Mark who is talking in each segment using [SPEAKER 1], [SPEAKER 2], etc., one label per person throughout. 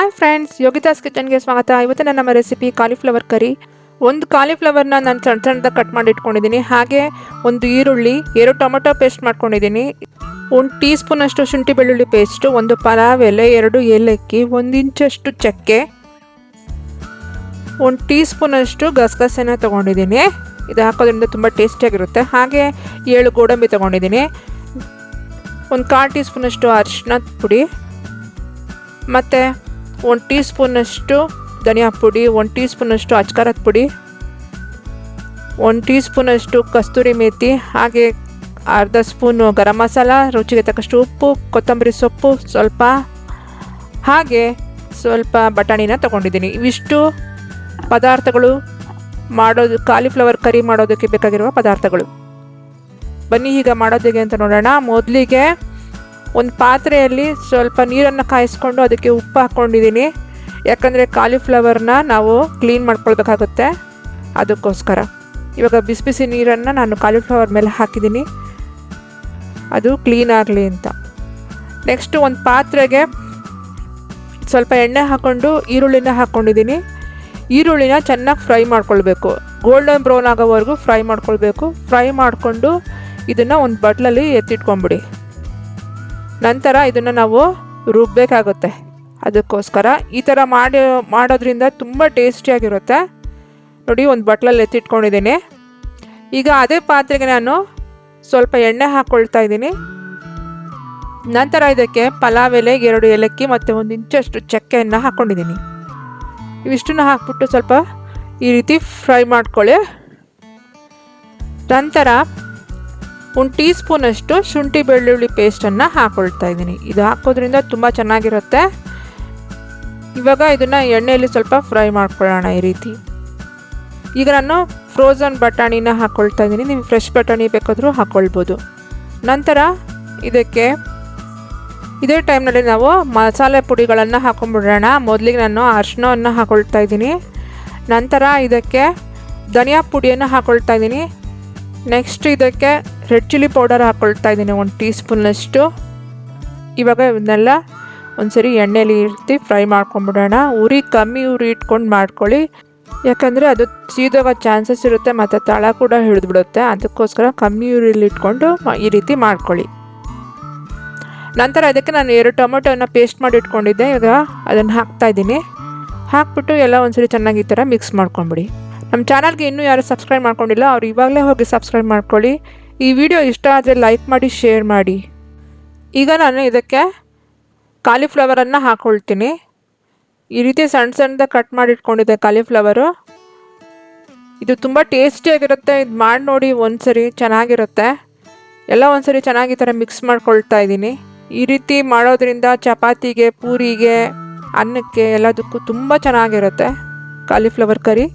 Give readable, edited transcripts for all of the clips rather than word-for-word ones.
[SPEAKER 1] Hi friends, ಯೋಗಿತಾಸ್ ಕಿಚನ್ಗೆ ಸ್ವಾಗತ. ಇವತ್ತಿನ ನಮ್ಮ ರೆಸಿಪಿ ಕಾಲಿಫ್ಲವರ್ ಕರಿ. ಒಂದು ಕಾಲಿಫ್ಲವರ್ನ ನಾನು ಸಣ್ಣ ಸಣ್ಣದಾಗಿ ಕಟ್ ಮಾಡಿ ಇಟ್ಕೊಂಡಿದ್ದೀನಿ. ಹಾಗೆ ಒಂದು ಈರುಳ್ಳಿ, 2 ಟೊಮೆಟೊ ಪೇಸ್ಟ್ ಮಾಡ್ಕೊಂಡಿದ್ದೀನಿ, 1 ಟೀ ಸ್ಪೂನಷ್ಟು ಶುಂಠಿ ಬೆಳ್ಳುಳ್ಳಿ ಪೇಸ್ಟು, 1 ಪಲಾವ್ ಎಲೆ, 2 ಏಲಕ್ಕಿ, 1 ಇಂಚಷ್ಟು ಚಕ್ಕೆ, 1 ಟೀ ಸ್ಪೂನಷ್ಟು ಗಸಗಸೆನ ತೊಗೊಂಡಿದ್ದೀನಿ. ಇದು ಹಾಕೋದ್ರಿಂದ ತುಂಬ ಟೇಸ್ಟಿಯಾಗಿರುತ್ತೆ. ಹಾಗೆ 7 ಗೋಡಂಬಿ ತೊಗೊಂಡಿದ್ದೀನಿ, 1/4 ಟೀ ಸ್ಪೂನಷ್ಟು ಅರಿಶಿನ ಪುಡಿ, ಮತ್ತು 1 ಟೀ ಸ್ಪೂನಷ್ಟು ಧನಿಯಾ ಪುಡಿ, 1 ಟೀ ಸ್ಪೂನಷ್ಟು ಅಚ್ಕಾರದ ಪುಡಿ, 1 ಟೀ ಸ್ಪೂನಷ್ಟು ಕಸ್ತೂರಿ ಮೇಥಿ, ಹಾಗೆ ಅರ್ಧ ಸ್ಪೂನು ಗರಂ ಮಸಾಲ, ರುಚಿಗೆ ತಕ್ಕಷ್ಟು ಉಪ್ಪು, ಕೊತ್ತಂಬರಿ ಸೊಪ್ಪು ಸ್ವಲ್ಪ, ಹಾಗೆ ಸ್ವಲ್ಪ ಬಟಾಣಿನ ತೊಗೊಂಡಿದ್ದೀನಿ. ಇವಿಷ್ಟು ಪದಾರ್ಥಗಳು ಕಾಲಿಫ್ಲವರ್ ಕರಿ ಮಾಡೋದಕ್ಕೆ ಬೇಕಾಗಿರುವ ಪದಾರ್ಥಗಳು. ಬನ್ನಿ ಈಗ ಮಾಡೋದಿಗೆ ಅಂತ ನೋಡೋಣ. ಮೊದಲಿಗೆ ಒಂದು ಪಾತ್ರೆಯಲ್ಲಿ ಸ್ವಲ್ಪ ನೀರನ್ನು ಕಾಯಿಸ್ಕೊಂಡು ಅದಕ್ಕೆ ಉಪ್ಪು ಹಾಕ್ಕೊಂಡಿದ್ದೀನಿ. ಯಾಕಂದರೆ ಕಾಲಿಫ್ಲವರ್ನ ನಾವು ಕ್ಲೀನ್ ಮಾಡ್ಕೊಳ್ಬೇಕಾಗುತ್ತೆ, ಅದಕ್ಕೋಸ್ಕರ. ಇವಾಗ ಬಿಸಿ ಬಿಸಿ ನೀರನ್ನು ನಾನು ಕಾಲಿಫ್ಲವರ್ ಮೇಲೆ ಹಾಕಿದ್ದೀನಿ, ಅದು ಕ್ಲೀನ್ ಆಗಲಿ ಅಂತ. ನೆಕ್ಸ್ಟು ಒಂದು ಪಾತ್ರೆಗೆ ಸ್ವಲ್ಪ ಎಣ್ಣೆ ಹಾಕ್ಕೊಂಡು ಈರುಳ್ಳಿನ ಹಾಕ್ಕೊಂಡಿದ್ದೀನಿ. ಈರುಳ್ಳಿನ ಚೆನ್ನಾಗಿ ಫ್ರೈ ಮಾಡ್ಕೊಳ್ಬೇಕು, ಗೋಲ್ಡನ್ ಬ್ರೌನ್ ಆಗೋವರೆಗೂ ಫ್ರೈ ಮಾಡ್ಕೊಳ್ಬೇಕು. ಫ್ರೈ ಮಾಡಿಕೊಂಡು ಇದನ್ನು ಒಂದು ಬಟ್ಲಲ್ಲಿ ಎತ್ತಿಟ್ಕೊಂಬಿಡಿ. ನಂತರ ಇದನ್ನು ನಾವು ರುಬ್ಬಬೇಕಾಗುತ್ತೆ. ಅದಕ್ಕೋಸ್ಕರ ಈ ಥರ ಮಾಡೋದ್ರಿಂದ ತುಂಬ ಟೇಸ್ಟಿಯಾಗಿರುತ್ತೆ. ನೋಡಿ, ಒಂದು ಬಟ್ಲಲ್ಲಿ ಎತ್ತಿಟ್ಕೊಂಡಿದ್ದೀನಿ. ಈಗ ಅದೇ ಪಾತ್ರೆಗೆ ನಾನು ಸ್ವಲ್ಪ ಎಣ್ಣೆ ಹಾಕ್ಕೊಳ್ತಾ ಇದ್ದೀನಿ. ನಂತರ ಇದಕ್ಕೆ ಪಲಾವ್ ಎಲೆ, 2 ಏಲಕ್ಕಿ ಮತ್ತು 1 ಇಂಚಷ್ಟು ಚಕ್ಕೆಯನ್ನು ಹಾಕ್ಕೊಂಡಿದ್ದೀನಿ. ಇವಿಷ್ಟನ್ನು ಹಾಕ್ಬಿಟ್ಟು ಸ್ವಲ್ಪ ಈ ರೀತಿ ಫ್ರೈ ಮಾಡ್ಕೊಳ್ಳಿ. ನಂತರ 1 ಟೀ ಸ್ಪೂನಷ್ಟು ಶುಂಠಿ ಬೆಳ್ಳುಳ್ಳಿ ಪೇಸ್ಟನ್ನು ಹಾಕ್ಕೊಳ್ತಾ ಇದ್ದೀನಿ. ಇದು ಹಾಕೋದ್ರಿಂದ ತುಂಬ ಚೆನ್ನಾಗಿರುತ್ತೆ. ಇವಾಗ ಇದನ್ನು ಎಣ್ಣೆಯಲ್ಲಿ ಸ್ವಲ್ಪ ಫ್ರೈ ಮಾಡ್ಕೊಳ್ಳೋಣ ಈ ರೀತಿ. ಈಗ ನಾನು ಫ್ರೋಝನ್ ಬಟಾಣಿನ ಹಾಕ್ಕೊಳ್ತಾ ಇದ್ದೀನಿ. ನೀವು ಫ್ರೆಶ್ ಬಟಾಣಿ ಬೇಕಾದರೂ ಹಾಕ್ಕೊಳ್ಬೋದು. ನಂತರ ಇದಕ್ಕೆ ಇದೇ ಟೈಮ್ನಲ್ಲಿ ನಾವು ಮಸಾಲೆ ಪುಡಿಗಳನ್ನು ಹಾಕ್ಕೊಂಡ್ಬಿಡೋಣ. ಮೊದಲಿಗೆ ನಾನು ಅರಿಶಿನವನ್ನು ಹಾಕ್ಕೊಳ್ತಾ ಇದ್ದೀನಿ. ನಂತರ ಇದಕ್ಕೆ ಧನಿಯಾ ಪುಡಿಯನ್ನು ಹಾಕ್ಕೊಳ್ತಾ ಇದ್ದೀನಿ. ನೆಕ್ಸ್ಟ್ ಇದಕ್ಕೆ ರೆಡ್ ಚಿಲ್ಲಿ ಪೌಡರ್ ಹಾಕ್ಕೊಳ್ತಾ ಇದ್ದೀನಿ, 1 ಟೀ ಸ್ಪೂನಷ್ಟು. ಇವಾಗ ಇವನ್ನೆಲ್ಲ ಒಂದ್ಸರಿ ಎಣ್ಣೆಲಿ ಇರ್ತಿ ಫ್ರೈ ಮಾಡ್ಕೊಂಬಿಡೋಣ. ಉರಿ ಕಮ್ಮಿ ಉರಿ ಇಟ್ಕೊಂಡು ಮಾಡ್ಕೊಳ್ಳಿ, ಯಾಕಂದರೆ ಅದು ಸೀದೋಗೋ ಚಾನ್ಸಸ್ ಇರುತ್ತೆ ಮತ್ತು ತಳ ಕೂಡ ಹಿಡಿದ್ಬಿಡುತ್ತೆ. ಅದಕ್ಕೋಸ್ಕರ ಕಮ್ಮಿ ಉರಿಲಿ ಇಟ್ಕೊಂಡು ಈ ರೀತಿ ಮಾಡ್ಕೊಳ್ಳಿ. ನಂತರ ಅದಕ್ಕೆ ನಾನು 2 ಟೊಮೆಟೊನ ಪೇಸ್ಟ್ ಮಾಡಿ ಇಟ್ಕೊಂಡಿದ್ದೆ. ಇವಾಗ ಅದನ್ನು ಹಾಕ್ತಾಯಿದ್ದೀನಿ. ಹಾಕ್ಬಿಟ್ಟು ಎಲ್ಲ ಒಂದ್ಸರಿ ಚೆನ್ನಾಗಿ ಈ ಥರ ಮಿಕ್ಸ್ ಮಾಡ್ಕೊಂಬಿಡಿ. ನಮ್ಮ ಚಾನಲ್ಗೆ ಇನ್ನೂ ಯಾರು ಸಬ್ಸ್ಕ್ರೈಬ್ ಮಾಡ್ಕೊಂಡಿಲ್ಲ ಅವ್ರು ಇವಾಗಲೇ ಹೋಗಿ ಸಬ್ಸ್ಕ್ರೈಬ್ ಮಾಡ್ಕೊಳ್ಳಿ. ಈ ವಿಡಿಯೋ ಇಷ್ಟ ಆದರೆ ಲೈಕ್ ಮಾಡಿ, ಶೇರ್ ಮಾಡಿ. ಈಗ ನಾನು ಇದಕ್ಕೆ ಕಾಲಿಫ್ಲವರನ್ನು ಹಾಕ್ಕೊಳ್ತೀನಿ. ಈ ರೀತಿ ಸಣ್ಣ ಸಣ್ಣದಾಗಿ ಕಟ್ ಮಾಡಿ ಇಟ್ಕೊಂಡಿದ್ದೆ ಕಾಲಿಫ್ಲವರು. ಇದು ತುಂಬ ಟೇಸ್ಟಿಯಾಗಿರುತ್ತೆ. ಇದು ಮಾಡಿ ನೋಡಿ ಒಂದ್ಸರಿ, ಚೆನ್ನಾಗಿರುತ್ತೆ. ಎಲ್ಲ ಒಂದ್ಸರಿ ಚೆನ್ನಾಗಿ ಈ ಥರ ಮಿಕ್ಸ್ ಮಾಡ್ಕೊಳ್ತಾ ಇದ್ದೀನಿ. ಈ ರೀತಿ ಮಾಡೋದ್ರಿಂದ ಚಪಾತಿಗೆ, ಪೂರಿಗೆ, ಅನ್ನಕ್ಕೆ ಎಲ್ಲದಕ್ಕೂ ತುಂಬ ಚೆನ್ನಾಗಿರುತ್ತೆ ಕಾಲಿಫ್ಲವರ್ ಕರಿ.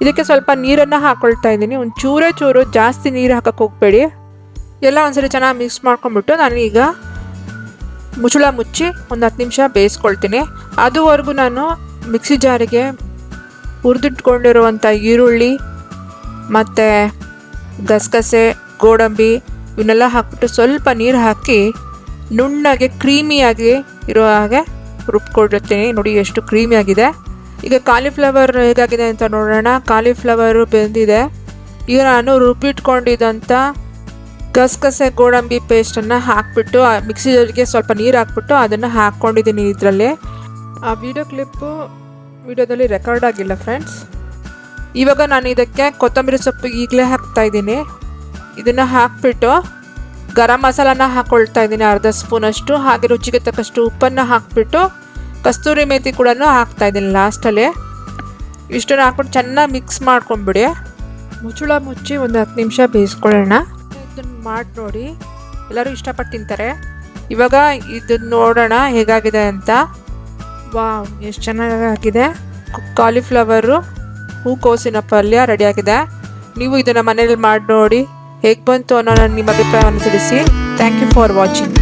[SPEAKER 1] ಇದಕ್ಕೆ ಸ್ವಲ್ಪ ನೀರನ್ನು ಹಾಕ್ಕೊಳ್ತಾ ಇದ್ದೀನಿ, ಒಂದು ಚೂರು, ಜಾಸ್ತಿ ನೀರು ಹಾಕಕ್ಕೆ ಹೋಗಬೇಡಿ. ಎಲ್ಲ ಒಂದ್ಸರಿ ಚೆನ್ನಾಗಿ ಮಿಕ್ಸ್ ಮಾಡ್ಕೊಂಡ್ಬಿಟ್ಟು ನಾನು ಈಗ ಮುಚ್ಚಳ ಮುಚ್ಚಿ ಒಂದು 10 ನಿಮಿಷ ಬೇಯಿಸ್ಕೊಳ್ತೀನಿ. ಅದುವರೆಗೂ ನಾನು ಮಿಕ್ಸಿ ಜಾರಿಗೆ ಹುರಿದಿಟ್ಕೊಂಡಿರುವಂಥ ಈರುಳ್ಳಿ ಮತ್ತು ಗಸಗಸೆ, ಗೋಡಂಬಿ ಇವನ್ನೆಲ್ಲ ಹಾಕ್ಬಿಟ್ಟು ಸ್ವಲ್ಪ ನೀರು ಹಾಕಿ ನುಣ್ಣಗೆ ಕ್ರೀಮಿಯಾಗಿ ಇರೋ ಹಾಗೆ ರುಬ್ಕೊಂಡಿರ್ತೀನಿ. ನೋಡಿ ಎಷ್ಟು ಕ್ರೀಮಿಯಾಗಿದೆ. ಈಗ ಕಾಲಿಫ್ಲವರ್ ಹೇಗಾಗಿದೆ ಅಂತ ನೋಡೋಣ. ಕಾಲಿಫ್ಲವರು ಬೆಂದಿದೆ. ಈಗ ನಾನು ರುಬ್ಬಿಟ್ಕೊಂಡಿದ್ದಂಥ ಗಸಗಸೆ, ಗೋಡಂಬಿ ಪೇಸ್ಟನ್ನು ಹಾಕ್ಬಿಟ್ಟು ಮಿಕ್ಸಿ ಜಾರಿಗೆ ಸ್ವಲ್ಪ ನೀರು ಹಾಕ್ಬಿಟ್ಟು ಅದನ್ನು ಹಾಕ್ಕೊಂಡಿದ್ದೀನಿ ಇದರಲ್ಲಿ. ಆ ವಿಡಿಯೋದಲ್ಲಿ ರೆಕಾರ್ಡ್ ಆಗಿಲ್ಲ ಫ್ರೆಂಡ್ಸ್. ಇವಾಗ ನಾನು ಇದಕ್ಕೆ ಕೊತ್ತಂಬರಿ ಸೊಪ್ಪು ಈಗಲೇ ಹಾಕ್ತಾಯಿದ್ದೀನಿ. ಇದನ್ನು ಹಾಕ್ಬಿಟ್ಟು ಗರಂ ಮಸಾಲಾನ ಹಾಕ್ಕೊಳ್ತಾ ಇದ್ದೀನಿ, ಅರ್ಧ ಸ್ಪೂನಷ್ಟು. ಹಾಗೆ ರುಚಿಗೆ ತಕ್ಕಷ್ಟು ಉಪ್ಪನ್ನು ಹಾಕ್ಬಿಟ್ಟು ಕಸ್ತೂರಿ ಮೇಥಿ ಕೂಡ ಹಾಕ್ತಾಯಿದ್ದೀನಿ ಲಾಸ್ಟಲ್ಲಿ. ಇಷ್ಟನ್ನು ಹಾಕ್ಬಿಟ್ಟು ಚೆನ್ನಾಗಿ ಮಿಕ್ಸ್ ಮಾಡ್ಕೊಂಬಿಡಿ. ಮುಚ್ಚಳ ಮುಚ್ಚಿ ಒಂದು 10 ನಿಮಿಷ ಬೇಯಿಸ್ಕೊಳ್ಳೋಣ. ಇದನ್ನು ಮಾಡಿ ನೋಡಿ, ಎಲ್ಲರೂ ಇಷ್ಟಪಟ್ಟು ತಿಂತಾರೆ. ಇವಾಗ ಇದನ್ನು ನೋಡೋಣ ಹೇಗಾಗಿದೆ ಅಂತ. ವಾವ್, ಎಷ್ಟು ಚೆನ್ನಾಗಾಗಿದೆ. ಕಾಲಿಫ್ಲವರು ಹೂಕೋಸಿನ ಪಲ್ಯ ರೆಡಿಯಾಗಿದೆ. ನೀವು ಇದನ್ನು ಮನೇಲಿ ಮಾಡಿ ನೋಡಿ, ಹೇಗೆ ಬಂತು ಅನ್ನೋ ನಿಮ್ಮ ಅಭಿಪ್ರಾಯವನ್ನು ತಿಳಿಸಿ. Thank you for watching.